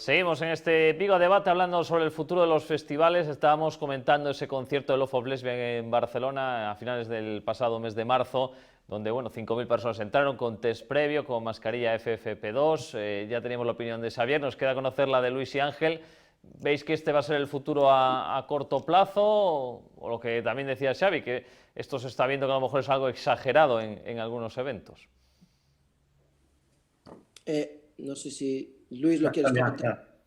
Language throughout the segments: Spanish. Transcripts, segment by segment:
Seguimos en este Vigo Debate hablando sobre el futuro de los festivales. Estábamos comentando ese concierto de Love of Lesbian en Barcelona a finales del pasado mes de marzo, donde 5.000 personas entraron con test previo, con mascarilla FFP2. Ya teníamos la opinión de Xavier, nos queda conocer la de Luis y Ángel. ¿Veis que este va a ser el futuro a corto plazo? O lo que también decía Xavi, que esto se está viendo que a lo mejor es algo exagerado en algunos eventos. No sé si Luis lo quieres comentar.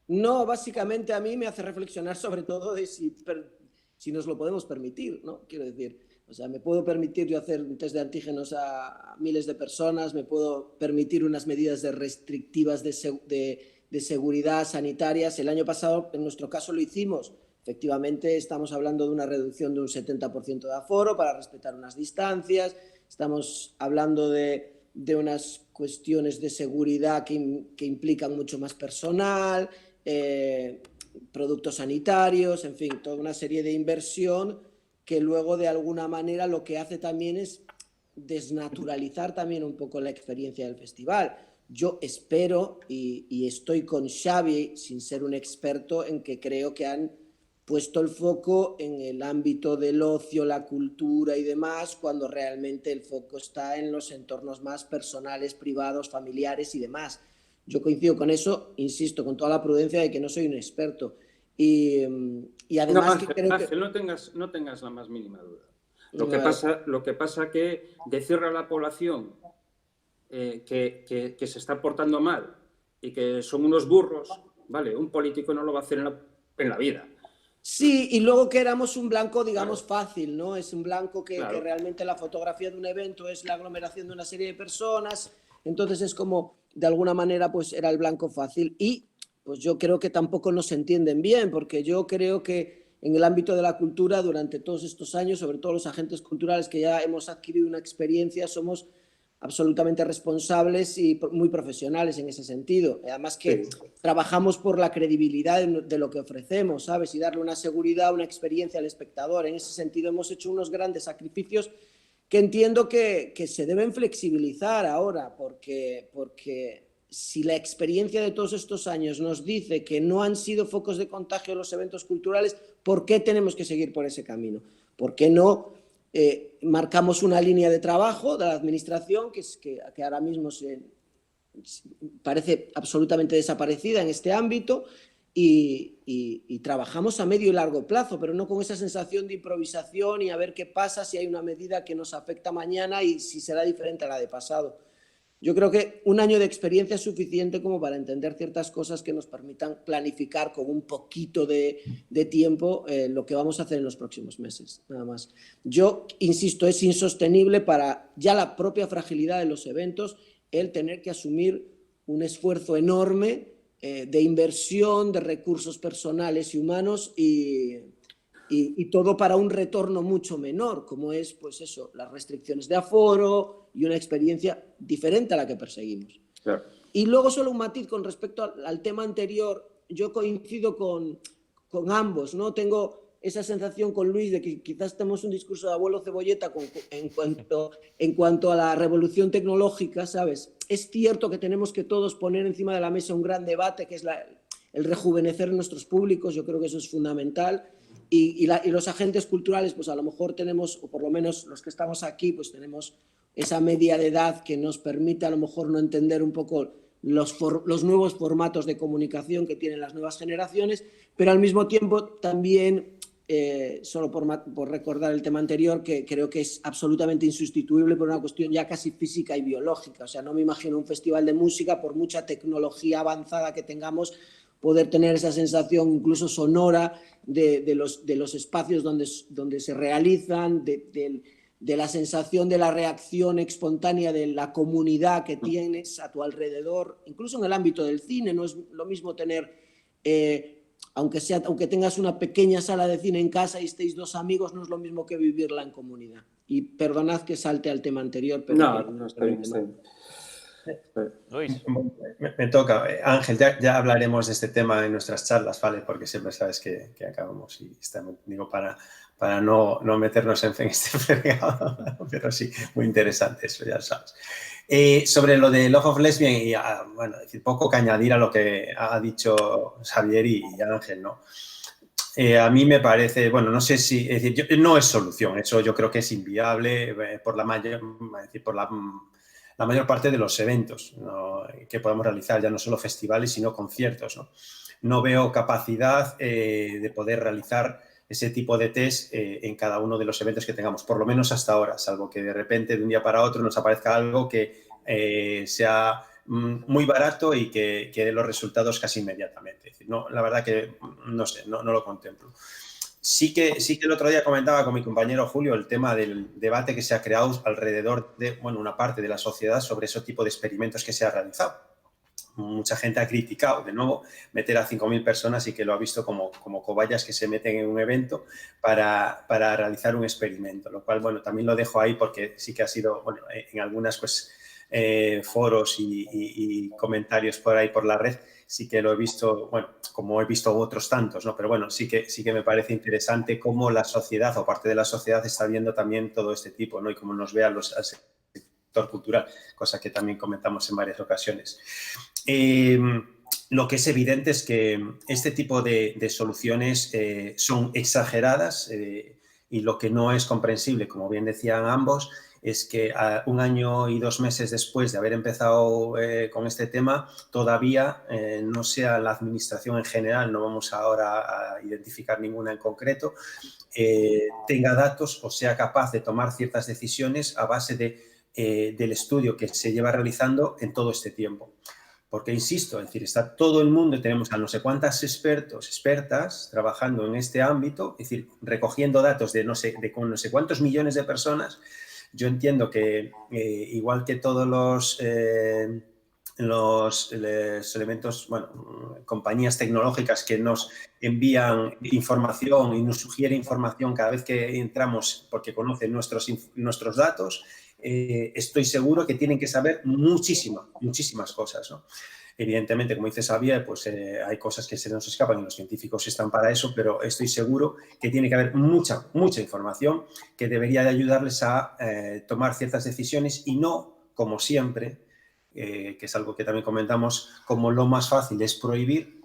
No, básicamente a mí me hace reflexionar sobre todo de si nos lo podemos permitir, ¿no? Quiero decir, o sea, me puedo permitir yo hacer un test de antígenos a miles de personas, me puedo permitir unas medidas restrictivas de seguridad sanitarias. El año pasado, en nuestro caso, lo hicimos. Efectivamente, estamos hablando de una reducción de un 70% de aforo para respetar unas distancias. Estamos hablando de unas cuestiones de seguridad que implican mucho más personal, productos sanitarios, en fin, toda una serie de inversión que luego de alguna manera lo que hace también es desnaturalizar también un poco la experiencia del festival. Yo espero y estoy con Xavi, sin ser un experto, en que creo que han puesto el foco en el ámbito del ocio, la cultura y demás, cuando realmente el foco está en los entornos más personales, privados, familiares y demás. Yo coincido con eso, insisto, con toda la prudencia de que no soy un experto. Y además no, Ángel, que creo Ángel, que... no tengas la más mínima duda. Lo que pasa que decirle a la población que se está portando mal y que son unos burros, ¿vale? Un político no lo va a hacer en la vida. Sí, y luego que éramos un blanco, digamos, fácil, ¿no? Es un blanco que realmente la fotografía de un evento es la aglomeración de una serie de personas, entonces es como, de alguna manera, pues era el blanco fácil. Y pues yo creo que tampoco nos entienden bien, porque yo creo que en el ámbito de la cultura, durante todos estos años, sobre todo los agentes culturales que ya hemos adquirido una experiencia, somos absolutamente responsables y muy profesionales en ese sentido. Además que trabajamos por la credibilidad de lo que ofrecemos, ¿sabes? Y darle una seguridad, una experiencia al espectador. En ese sentido hemos hecho unos grandes sacrificios que entiendo que se deben flexibilizar ahora, porque si la experiencia de todos estos años nos dice que no han sido focos de contagio los eventos culturales, ¿por qué tenemos que seguir por ese camino? ¿Por qué no marcamos una línea de trabajo de la administración que ahora mismo parece absolutamente desaparecida en este ámbito y trabajamos a medio y largo plazo, pero no con esa sensación de improvisación y a ver qué pasa si hay una medida que nos afecta mañana y si será diferente a la de pasado? Yo creo que un año de experiencia es suficiente como para entender ciertas cosas que nos permitan planificar con un poquito de tiempo lo que vamos a hacer en los próximos meses, nada más. Yo insisto, es insostenible para ya la propia fragilidad de los eventos el tener que asumir un esfuerzo enorme de inversión, de recursos personales y humanos y todo para un retorno mucho menor, como es, pues eso, las restricciones de aforo y una experiencia diferente a la que perseguimos. Claro. Y luego solo un matiz con respecto al tema anterior. Yo coincido con ambos, ¿no? Tengo esa sensación con Luis de que quizás tenemos un discurso de abuelo cebolleta en cuanto a la revolución tecnológica, ¿sabes? Es cierto que tenemos que todos poner encima de la mesa un gran debate, que es el rejuvenecer nuestros públicos. Yo creo que eso es fundamental. Y los agentes culturales, pues a lo mejor tenemos, o por lo menos los que estamos aquí, pues tenemos esa media de edad que nos permite a lo mejor no entender un poco los nuevos formatos de comunicación que tienen las nuevas generaciones, pero al mismo tiempo también, solo por recordar el tema anterior, que creo que es absolutamente insustituible por una cuestión ya casi física y biológica. O sea, no me imagino un festival de música, por mucha tecnología avanzada que tengamos, poder tener esa sensación incluso sonora de los espacios donde se realizan, de la sensación de la reacción espontánea de la comunidad que tienes a tu alrededor, incluso en el ámbito del cine. No es lo mismo tener, aunque tengas una pequeña sala de cine en casa y estéis dos amigos, no es lo mismo que vivirla en comunidad. Y perdonad que salte al tema anterior, pero... No, está bien. Luis. Me toca. Ángel, ya hablaremos de este tema en nuestras charlas, ¿vale? Porque siempre sabes que acabamos y digo para no meternos en este fregado, pero sí, muy interesante eso, ya lo sabes. Sobre lo de Love of Lesbian, y bueno, decir, poco que añadir a lo que ha dicho Xavier y Ángel, ¿no? A mí me parece, bueno, no sé si, es decir, no es solución, eso yo creo que es inviable por la mayor parte de los eventos, ¿no?, que podemos realizar, ya no solo festivales, sino conciertos, ¿no? No veo capacidad de poder realizar ese tipo de test en cada uno de los eventos que tengamos, por lo menos hasta ahora, salvo que de repente de un día para otro nos aparezca algo que sea muy barato y que dé los resultados casi inmediatamente. Es decir, no, la verdad que no sé, no lo contemplo. Sí que el otro día comentaba con mi compañero Julio el tema del debate que se ha creado alrededor de, bueno, una parte de la sociedad sobre ese tipo de experimentos que se ha realizado. Mucha gente ha criticado, de nuevo, meter a 5.000 personas y que lo ha visto como cobayas que se meten en un evento para realizar un experimento, lo cual, bueno, también lo dejo ahí porque sí que ha sido, bueno, en algunas, pues, foros y comentarios por ahí por la red, sí que lo he visto, bueno, como he visto otros tantos, ¿no? Pero bueno, sí que me parece interesante cómo la sociedad o parte de la sociedad está viendo también todo este tipo, ¿no? Y cómo nos ve al sector cultural, cosa que también comentamos en varias ocasiones. Lo que es evidente es que este tipo de soluciones son exageradas y lo que no es comprensible, como bien decían ambos, es que 1 año y 2 meses después de haber empezado con este tema, todavía no sea la administración en general, no vamos ahora a identificar ninguna en concreto, tenga datos o sea capaz de tomar ciertas decisiones a base del estudio que se lleva realizando en todo este tiempo. Porque, insisto, es decir, está todo el mundo, tenemos a no sé cuántas expertos, expertas, trabajando en este ámbito, es decir, recogiendo datos de no sé cuántos millones de personas. Yo entiendo que, igual que todos los elementos, bueno, compañías tecnológicas que nos envían información y nos sugieren información cada vez que entramos porque conocen nuestros datos, estoy seguro que tienen que saber muchísimas cosas, ¿no? Evidentemente, como dice Xavier, pues hay cosas que se nos escapan y los científicos están para eso, pero estoy seguro que tiene que haber mucha información que debería de ayudarles a tomar ciertas decisiones y no, como siempre, que es algo que también comentamos, como lo más fácil es prohibir,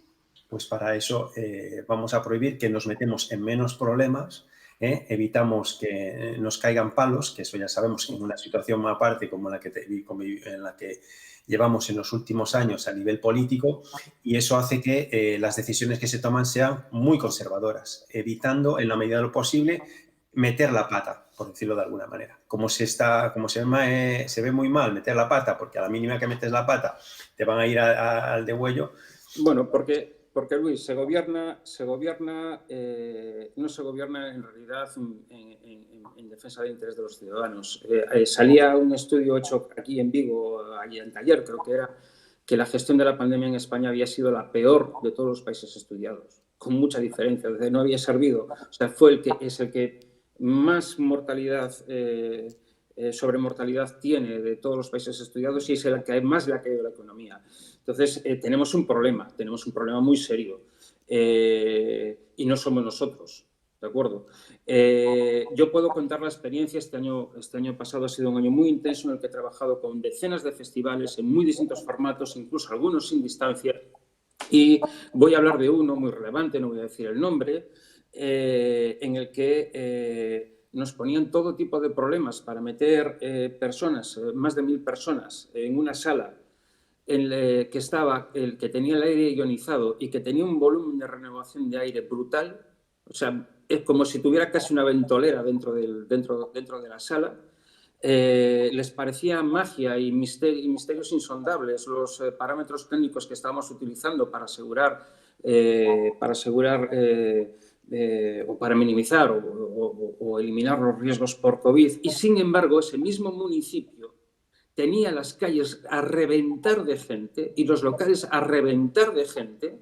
pues para eso vamos a prohibir, que nos metemos en menos problemas, evitamos que nos caigan palos, que eso ya sabemos en una situación aparte como la que llevamos en los últimos años a nivel político, y eso hace que las decisiones que se toman sean muy conservadoras, evitando en la medida de lo posible meter la pata, por decirlo de alguna manera. Como se ve muy mal meter la pata, porque a la mínima que metes la pata te van a ir al degüello. Bueno, porque Luis, no se gobierna en realidad en defensa del interés de los ciudadanos. Salía un estudio hecho aquí en Vigo, ayer creo que era, que la gestión de la pandemia en España había sido la peor de todos los países estudiados, con mucha diferencia. No había servido, o sea, es el que más mortalidad, sobre mortalidad tiene de todos los países estudiados y es el que más le ha caído la economía. Entonces, tenemos un problema muy serio y no somos nosotros, ¿de acuerdo? Yo puedo contar la experiencia. Este año pasado ha sido un año muy intenso en el que he trabajado con decenas de festivales en muy distintos formatos, incluso algunos sin distancia, y voy a hablar de uno muy relevante, no voy a decir el nombre, en el que nos ponían todo tipo de problemas para meter personas, más de 1.000 personas, en una sala que tenía el aire ionizado y que tenía un volumen de renovación de aire brutal. O sea, es como si tuviera casi una ventolera dentro de la sala. Les parecía magia y misterios insondables los parámetros técnicos que estábamos utilizando para asegurar o para minimizar o eliminar los riesgos por COVID. Y, sin embargo, ese mismo municipio tenía las calles a reventar de gente y los locales a reventar de gente,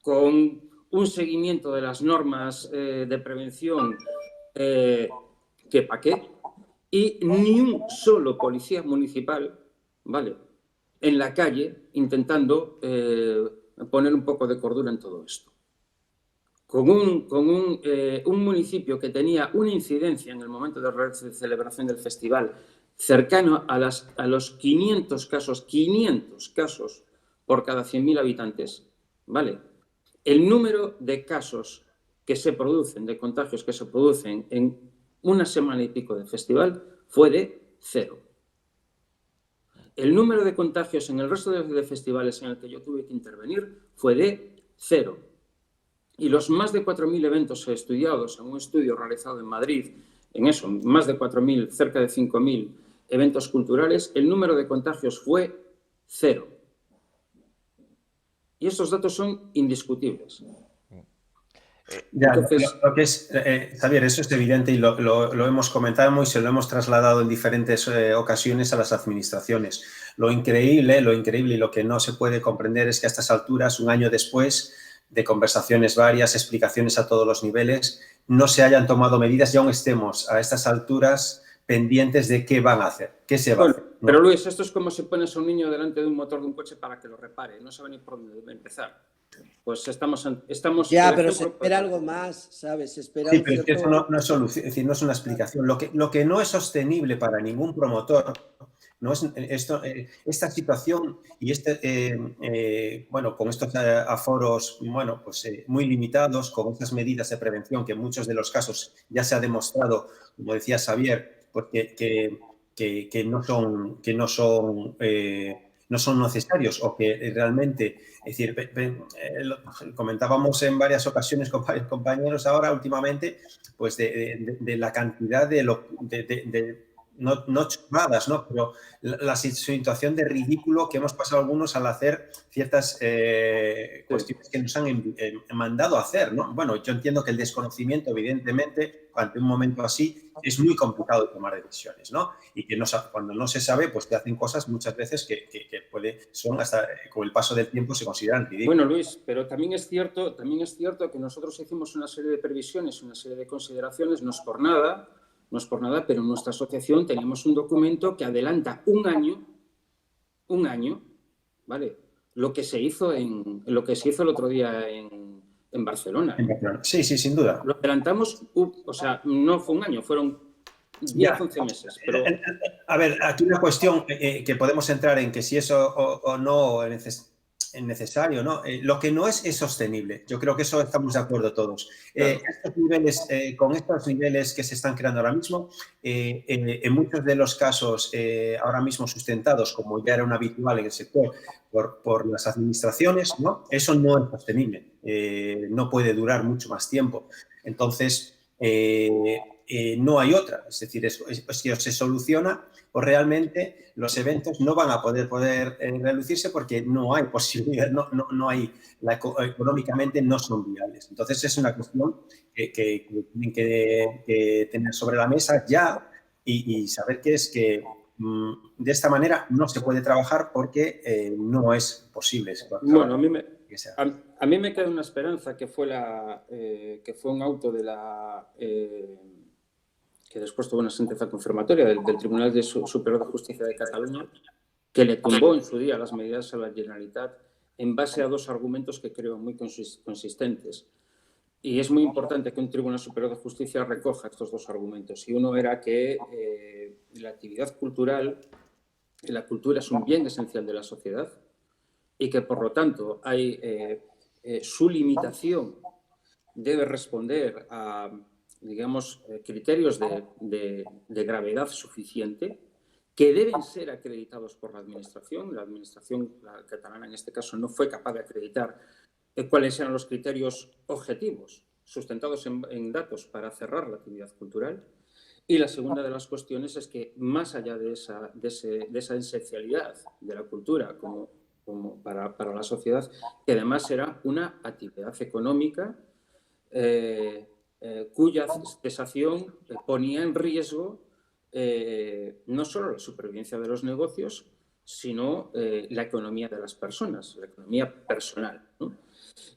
con un seguimiento de las normas de prevención que pa' qué, y ni un solo policía municipal, ¿vale?, en la calle intentando poner un poco de cordura en todo esto. Con un municipio que tenía una incidencia en el momento de celebración del festival cercano a los 500 casos por cada 100.000 habitantes, ¿vale? El número de casos que se producen, de contagios que se producen en una semana y pico de festival fue de 0. El número de contagios en el resto de festivales en el que yo tuve que intervenir fue de 0. Y los más de 4.000 eventos estudiados en un estudio realizado en Madrid, en eso, más de 4.000, cerca de 5.000 eventos culturales, el número de contagios fue 0. Y estos datos son indiscutibles. Ya, Entonces, lo que es, Javier, eso es evidente y lo hemos comentado y se lo hemos trasladado en diferentes ocasiones a las administraciones. Lo increíble y lo que no se puede comprender es que a estas alturas, un año después de conversaciones varias, explicaciones a todos los niveles, no se hayan tomado medidas y aún estemos a estas alturas pendientes de qué van a hacer, qué se va a hacer, ¿no? Pero Luis, esto es como si pones a un niño delante de un motor de un coche para que lo repare, no sabe ni por dónde debe empezar. Pues estamos ya, pero se espera algo más, ¿sabes? Se espera sí, un pero cierto... eso no es solución, es decir, no es una explicación. Lo que no es sostenible para ningún promotor no es esta situación y bueno, con estos aforos, bueno, pues muy limitados, con estas medidas de prevención que en muchos de los casos ya se ha demostrado, como decía Xavier, porque que no son necesarios o que realmente, es decir, comentábamos en varias ocasiones con varios compañeros ahora últimamente, pues de la cantidad no chorradas, ¿no? Pero la situación de ridículo que hemos pasado algunos al hacer ciertas cuestiones que nos han mandado a hacer, ¿no? Bueno, yo entiendo que el desconocimiento, evidentemente, ante un momento así, es muy complicado de tomar decisiones, ¿no? Y que cuando no se sabe, pues te hacen cosas muchas veces que son hasta, con el paso del tiempo, se consideran ridículas. Bueno, Luis, pero también es cierto que nosotros hicimos una serie de previsiones, una serie de consideraciones, no es por nada, pero en nuestra asociación tenemos un documento que adelanta un año, ¿vale? Lo que se hizo el otro día en Barcelona. Sí, sin duda. Lo adelantamos, o sea, no fue un año, fueron 10, 11 meses. Pero... A ver, aquí una cuestión que podemos entrar en que si eso o no es necesario, ¿no? Lo que no es sostenible. Yo creo que eso estamos de acuerdo todos. Claro. Con estos niveles que se están creando ahora mismo, en muchos de los casos ahora mismo sustentados, como ya era un habitual en el sector, por las administraciones, ¿no? Eso no es sostenible. No puede durar mucho más tiempo. Entonces, no hay otra. Es decir, si se soluciona, pues realmente los eventos no van a poder reducirse porque no hay posibilidad, no hay, económicamente no son viables. Entonces, es una cuestión que tienen que tener sobre la mesa ya y saber que es que de esta manera no se puede trabajar porque no es posible. Bueno, a mí me queda una esperanza que fue un auto de la... que después tuvo una sentencia confirmatoria del Tribunal Superior de Justicia de Cataluña, que le tumbó en su día las medidas a la Generalitat en base a dos argumentos que creo muy consistentes. Y es muy importante que un Tribunal Superior de Justicia recoja estos dos argumentos. Y uno era que la actividad cultural, la cultura es un bien esencial de la sociedad y que, por lo tanto, su limitación debe responder a, digamos, criterios de gravedad suficiente que deben ser acreditados por la Administración. La Administración catalana, en este caso, no fue capaz de acreditar cuáles eran los criterios objetivos sustentados en datos para cerrar la actividad cultural. Y la segunda de las cuestiones es que, más allá de esa esencialidad de la cultura como para la sociedad, que además era una actividad económica cuya cesación ponía en riesgo no solo la supervivencia de los negocios, sino la economía de las personas, la economía personal, ¿no?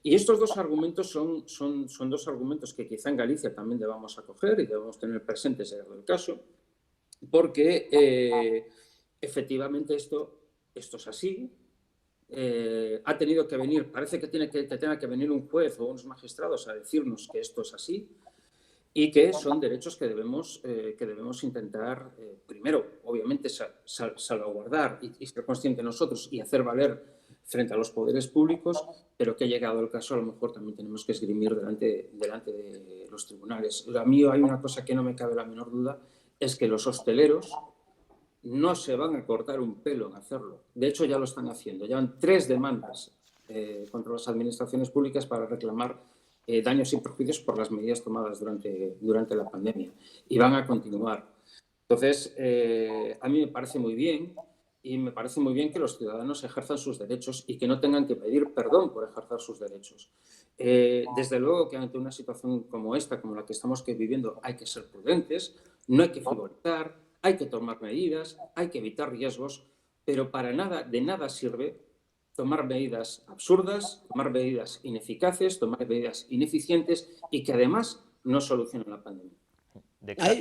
Y estos dos argumentos son dos argumentos que quizá en Galicia también debamos acoger y debemos tener presentes en el caso, porque efectivamente esto es así. Ha tenido que venir, parece que tenga que venir un juez o unos magistrados a decirnos que esto es así, y que son derechos que debemos intentar, primero, obviamente, salvaguardar y ser conscientes nosotros y hacer valer frente a los poderes públicos, pero que llegado el caso a lo mejor también tenemos que esgrimir delante de los tribunales. A mí hay una cosa que no me cabe la menor duda, es que los hosteleros no se van a cortar un pelo en hacerlo. De hecho, ya lo están haciendo. Llevan 3 demandas contra las administraciones públicas para reclamar daños y perjuicios por las medidas tomadas durante la pandemia. Y van a continuar. Entonces, a mí me parece muy bien, y me parece muy bien que los ciudadanos ejerzan sus derechos y que no tengan que pedir perdón por ejercer sus derechos. Desde luego que ante una situación como esta, como la que estamos viviendo, hay que ser prudentes, no hay que frivolizar, hay que tomar medidas, hay que evitar riesgos, pero de nada sirve tomar medidas absurdas, tomar medidas ineficaces, tomar medidas ineficientes y que además no solucionan la pandemia.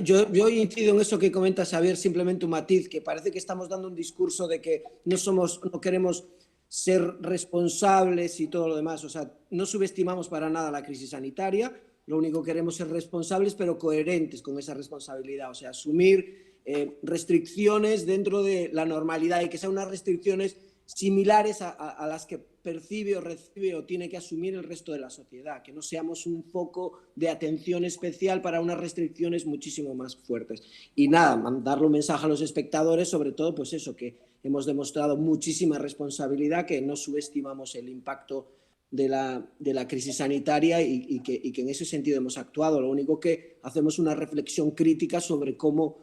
Yo incido en eso que comenta Xavier, simplemente un matiz, que parece que estamos dando un discurso de que no queremos ser responsables y todo lo demás. O sea, no subestimamos para nada la crisis sanitaria, lo único que queremos ser responsables, pero coherentes con esa responsabilidad. O sea, asumir restricciones dentro de la normalidad y que sean unas restricciones similares a las que percibe o recibe o tiene que asumir el resto de la sociedad, que no seamos un foco de atención especial para unas restricciones muchísimo más fuertes. Y nada, mandarle un mensaje a los espectadores, sobre todo, pues eso, que hemos demostrado muchísima responsabilidad, que no subestimamos el impacto de la crisis sanitaria y que en ese sentido hemos actuado. Lo único que hacemos una reflexión crítica sobre cómo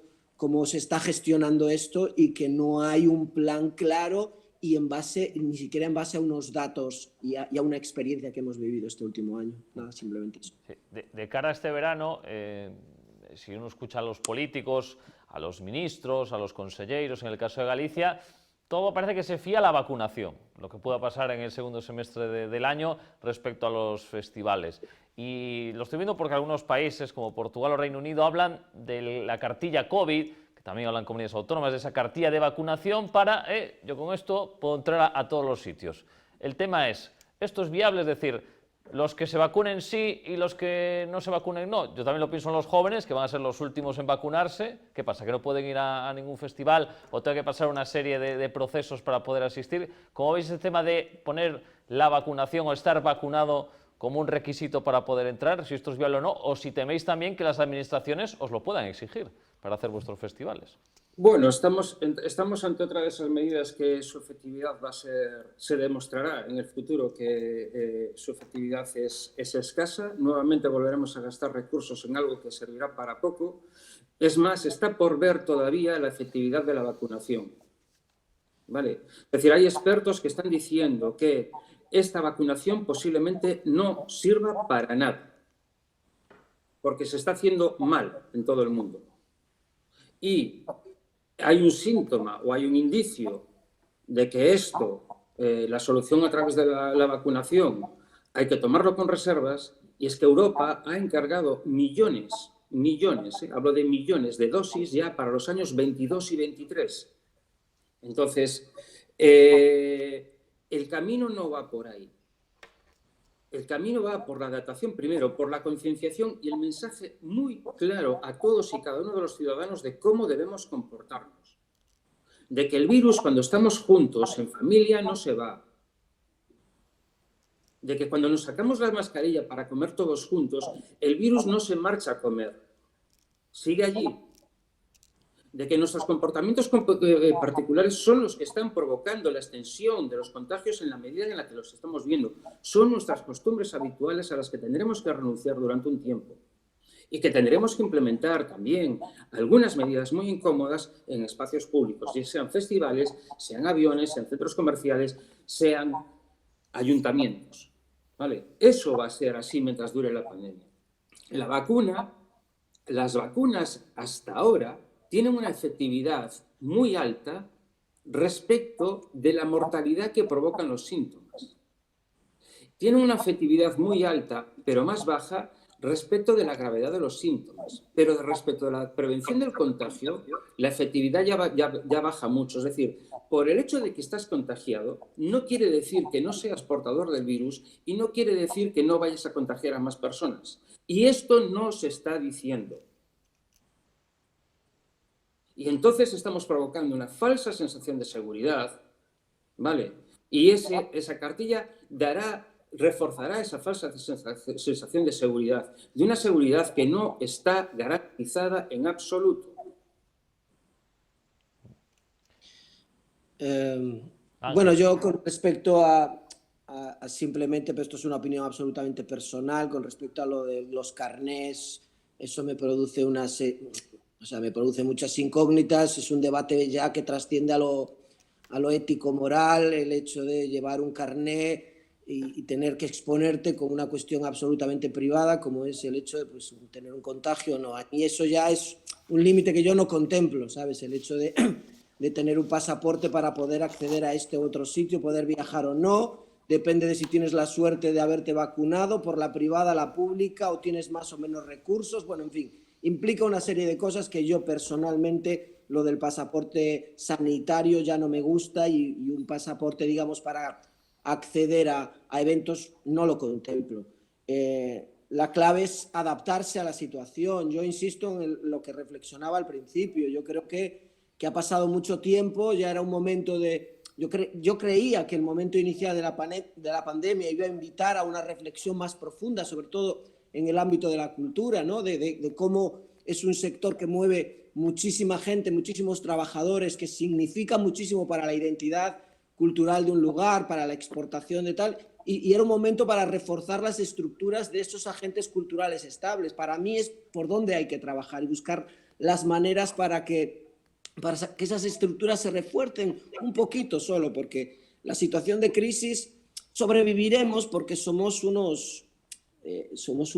se está gestionando esto y que no hay un plan claro y ni siquiera en base a unos datos y a una experiencia que hemos vivido este último año. Nada, simplemente eso. Sí. De cara a este verano, si uno escucha a los políticos, a los ministros, a los conselleiros, en el caso de Galicia, todo parece que se fía a la vacunación, lo que pueda pasar en el segundo semestre del año respecto a los festivales. Y lo estoy viendo porque algunos países como Portugal o Reino Unido hablan de la cartilla COVID, que también hablan comunidades autónomas, de esa cartilla de vacunación para, yo con esto puedo entrar a todos los sitios. El tema es, ¿esto es viable? Es decir, los que se vacunen sí y los que no se vacunen no. Yo también lo pienso en los jóvenes, que van a ser los últimos en vacunarse. ¿Qué pasa? ¿Que no pueden ir a ningún festival o tengo que pasar una serie de procesos para poder asistir? ¿Cómo veis el tema de poner la vacunación o estar vacunado como un requisito para poder entrar? Si esto es viable o no, o si teméis también que las administraciones os lo puedan exigir para hacer vuestros festivales. Bueno, estamos ante otra de esas medidas que su efectividad se demostrará en el futuro que su efectividad es escasa. Nuevamente volveremos a gastar recursos en algo que servirá para poco. Es más, está por ver todavía la efectividad de la vacunación. ¿Vale? Es decir, hay expertos que están diciendo que esta vacunación posiblemente no sirva para nada, porque se está haciendo mal en todo el mundo. Y hay un síntoma o hay un indicio de que esto, la solución a través de la vacunación, hay que tomarlo con reservas, y es que Europa ha encargado millones, hablo de millones de dosis ya para los años 22 y 23. Entonces, el camino no va por ahí. El camino va por la adaptación primero, por la concienciación y el mensaje muy claro a todos y cada uno de los ciudadanos de cómo debemos comportarnos. De que el virus, cuando estamos juntos, en familia, no se va. De que cuando nos sacamos la mascarilla para comer todos juntos, el virus no se marcha a comer. Sigue allí. De que nuestros comportamientos particulares son los que están provocando la extensión de los contagios en la medida en la que los estamos viendo. Son nuestras costumbres habituales a las que tendremos que renunciar durante un tiempo y que tendremos que implementar también algunas medidas muy incómodas en espacios públicos, ya sean festivales, sean aviones, sean centros comerciales, sean ayuntamientos. ¿Vale? Eso va a ser así mientras dure la pandemia. Las vacunas hasta ahora tienen una efectividad muy alta respecto de la mortalidad que provocan los síntomas. Tienen una efectividad muy alta, pero más baja respecto de la gravedad de los síntomas, pero respecto de la prevención del contagio, la efectividad ya baja mucho. Es decir, por el hecho de que estás contagiado, no quiere decir que no seas portador del virus y no quiere decir que no vayas a contagiar a más personas. Y esto no se está diciendo. Y entonces estamos provocando una falsa sensación de seguridad, ¿vale? Y esa cartilla reforzará esa falsa sensación de seguridad, de una seguridad que no está garantizada en absoluto. Bueno, yo con respecto a simplemente, pero esto es una opinión absolutamente personal, con respecto a lo de los carnés, eso me produce me produce muchas incógnitas. Es un debate ya que trasciende a lo ético-moral, el hecho de llevar un carné y tener que exponerte con una cuestión absolutamente privada, como es el hecho de pues, tener un contagio o no. Y eso ya es un límite que yo no contemplo, ¿sabes? El hecho de tener un pasaporte para poder acceder a este u otro sitio, poder viajar o no, depende de si tienes la suerte de haberte vacunado por la privada, la pública, o tienes más o menos recursos. Bueno, en fin, implica una serie de cosas que yo personalmente, lo del pasaporte sanitario ya no me gusta, y un pasaporte, digamos, para acceder a eventos no lo contemplo. La clave es adaptarse a la situación. Yo insisto en lo que reflexionaba al principio. Yo creo que ha pasado mucho tiempo, ya era un momento de... Yo creía que el momento inicial de la pandemia iba a invitar a una reflexión más profunda, sobre todo en el ámbito de la cultura, ¿no? De cómo es un sector que mueve muchísima gente, muchísimos trabajadores, que significa muchísimo para la identidad cultural de un lugar, para la exportación de tal, y era un momento para reforzar las estructuras de esos agentes culturales estables. Para mí es por donde hay que trabajar y buscar las maneras para que esas estructuras se refuercen un poquito solo, porque la situación de crisis sobreviviremos porque somos un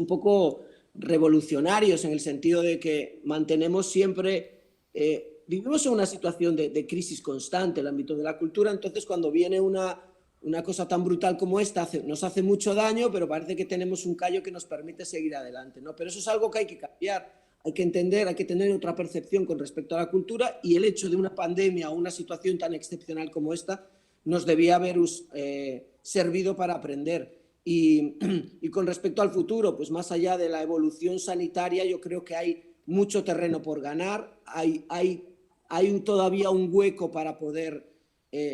poco revolucionarios, en el sentido de que mantenemos siempre, vivimos en una situación de crisis constante en el ámbito de la cultura. Entonces cuando viene una cosa tan brutal como esta, nos hace mucho daño, pero parece que tenemos un callo que nos permite seguir adelante, ¿no? Pero eso es algo que hay que cambiar. Hay que entender, hay que tener otra percepción con respecto a la cultura, y el hecho de una pandemia o una situación tan excepcional como esta nos debía haber servido para aprender. Y con respecto al futuro, pues más allá de la evolución sanitaria, yo creo que hay mucho terreno por ganar, hay todavía un hueco para poder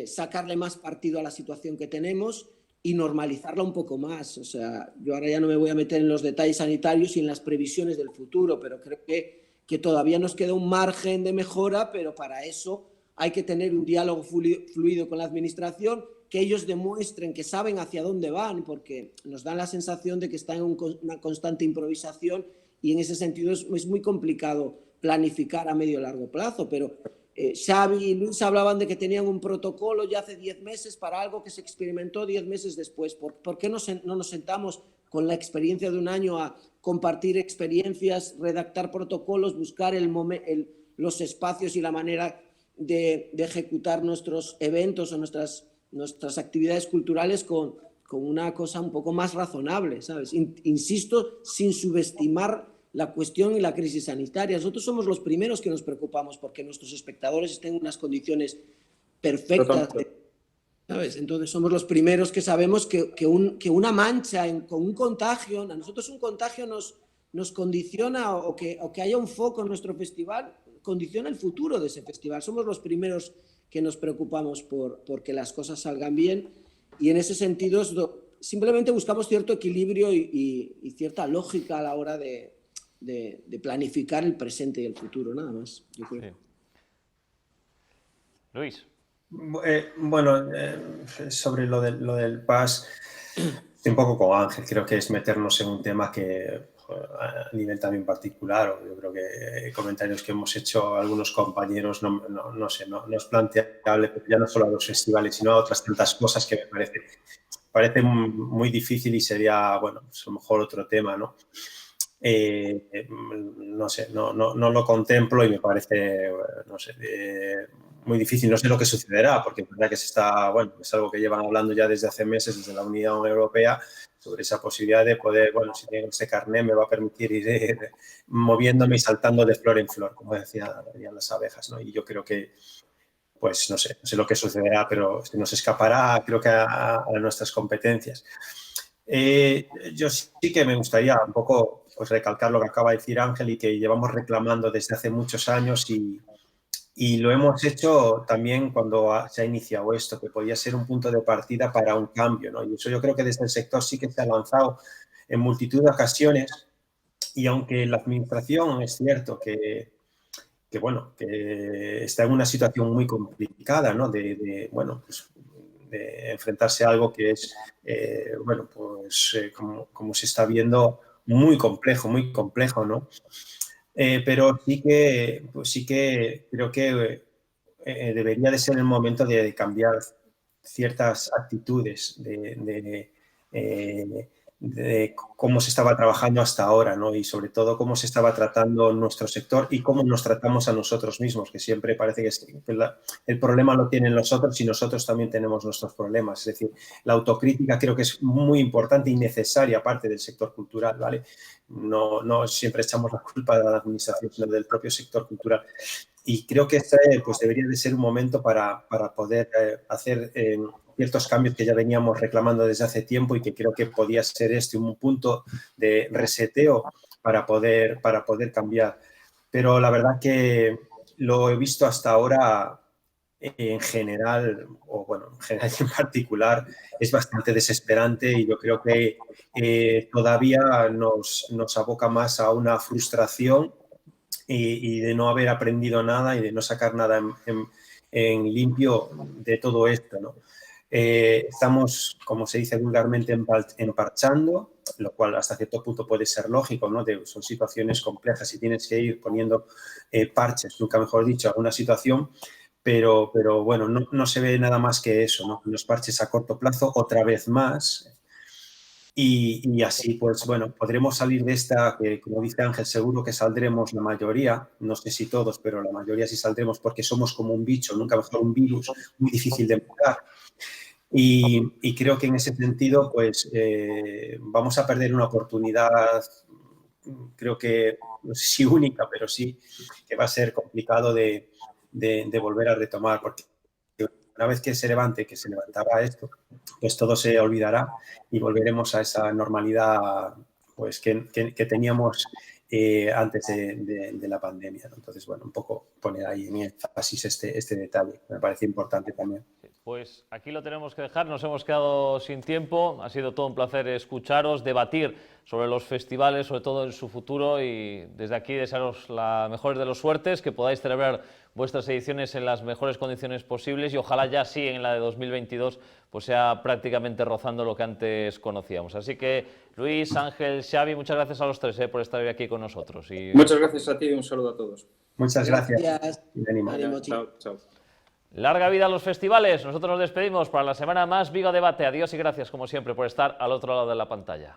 sacarle más partido a la situación que tenemos y normalizarla un poco más. O sea, yo ahora ya no me voy a meter en los detalles sanitarios y en las previsiones del futuro, pero creo que todavía nos queda un margen de mejora, pero para eso hay que tener un diálogo fluido con la administración, que ellos demuestren que saben hacia dónde van, porque nos dan la sensación de que están en una constante improvisación, y en ese sentido es muy complicado planificar a medio y largo plazo. Pero Xavi y Luis hablaban de que tenían un protocolo ya hace 10 meses para algo que se experimentó 10 meses después. ¿Por qué no nos sentamos con la experiencia de un año a compartir experiencias, redactar protocolos, buscar los espacios y la manera de ejecutar nuestros eventos o nuestras actividades culturales con una cosa un poco más razonable, ¿sabes? Insisto, sin subestimar la cuestión y la crisis sanitaria. Nosotros somos los primeros que nos preocupamos porque nuestros espectadores estén en unas condiciones perfectas, ¿sabes? Entonces somos los primeros que sabemos que una mancha con un contagio, a nosotros un contagio nos condiciona, o que haya un foco en nuestro festival condiciona el futuro de ese festival. Somos los primeros que nos preocupamos por que las cosas salgan bien, y en ese sentido simplemente buscamos cierto equilibrio y cierta lógica a la hora de planificar el presente y el futuro, nada más, yo creo. Sí. Luis. Bueno, sobre lo del PAS, estoy un poco con Ángel. Creo que es meternos en un tema que a nivel también particular, o yo creo que comentarios que hemos hecho algunos compañeros, no sé, no es planteable, pero ya no solo a los festivales, sino a otras tantas cosas que me parece muy difícil, y sería, bueno, pues a lo mejor otro tema, ¿no? No sé, no lo contemplo y me parece, no sé, muy difícil. No sé lo que sucederá, porque es verdad que es algo que llevan hablando ya desde hace meses desde la Unión Europea, sobre esa posibilidad de poder, bueno, si tengo ese carnet me va a permitir ir moviéndome y saltando de flor en flor, como decían las abejas, ¿no? Y yo creo que, pues no sé lo que sucederá, pero se nos escapará, creo que a nuestras competencias. Yo sí que me gustaría un poco pues, recalcar lo que acaba de decir Ángel y que llevamos reclamando desde hace muchos años y lo hemos hecho también cuando se ha iniciado esto, que podía ser un punto de partida para un cambio, ¿no? Y eso yo creo que desde el sector sí que se ha lanzado en multitud de ocasiones y aunque la administración es cierto que bueno, que está en una situación muy complicada, ¿no? Bueno, pues, de enfrentarse a algo que es, bueno, pues como se está viendo, muy complejo, ¿no? Pero sí que creo que debería de ser el momento de cambiar ciertas actitudes de cómo se estaba trabajando hasta ahora, ¿no? Y sobre todo cómo se estaba tratando nuestro sector y cómo nos tratamos a nosotros mismos, que siempre parece que el problema lo tienen los otros y nosotros también tenemos nuestros problemas. Es decir, la autocrítica creo que es muy importante y necesaria parte del sector cultural, ¿vale? No siempre echamos la culpa de la administración, sino del propio sector cultural. Y creo que este pues, debería de ser un momento para poder hacer ciertos cambios que ya veníamos reclamando desde hace tiempo y que creo que podía ser un punto de reseteo para poder cambiar. Pero la verdad que lo he visto hasta ahora en general, o bueno, en general y en particular, es bastante desesperante y yo creo que todavía nos aboca más a una frustración y de no haber aprendido nada y de no sacar nada en limpio de todo esto, ¿no? Estamos, como se dice vulgarmente, emparchando, lo cual hasta cierto punto puede ser lógico, ¿no? Son situaciones complejas y tienes que ir poniendo parches, nunca mejor dicho, a una situación, pero bueno, no se ve nada más que eso, ¿no? Los parches a corto plazo, otra vez más. Y así, pues bueno, podremos salir de esta, que como dice Ángel, seguro que saldremos la mayoría, no sé si todos, pero la mayoría sí saldremos porque somos como un bicho, nunca mejor un virus, muy difícil de matar. Y creo que en ese sentido, pues vamos a perder una oportunidad, creo que, no sé si única, pero sí que va a ser complicado de volver a retomar, porque una vez que se levantaba esto, pues todo se olvidará y volveremos a esa normalidad pues, que teníamos antes de la pandemia, ¿no? Entonces, bueno, un poco poner ahí en énfasis este detalle, me parece importante también. Pues aquí lo tenemos que dejar, nos hemos quedado sin tiempo, ha sido todo un placer escucharos, debatir sobre los festivales, sobre todo en su futuro y desde aquí desearos la mejor de las suertes, que podáis celebrar vuestras ediciones en las mejores condiciones posibles y ojalá ya sí en la de 2022 pues sea prácticamente rozando lo que antes conocíamos. Así que Luis, Ángel, Xavi, muchas gracias a los tres por estar aquí con nosotros. Muchas gracias a ti y un saludo a todos. Muchas gracias. Ánimo, chao, chao. Larga vida a los festivales. Nosotros nos despedimos para la semana más Vigo Debate. Adiós y gracias como siempre por estar al otro lado de la pantalla.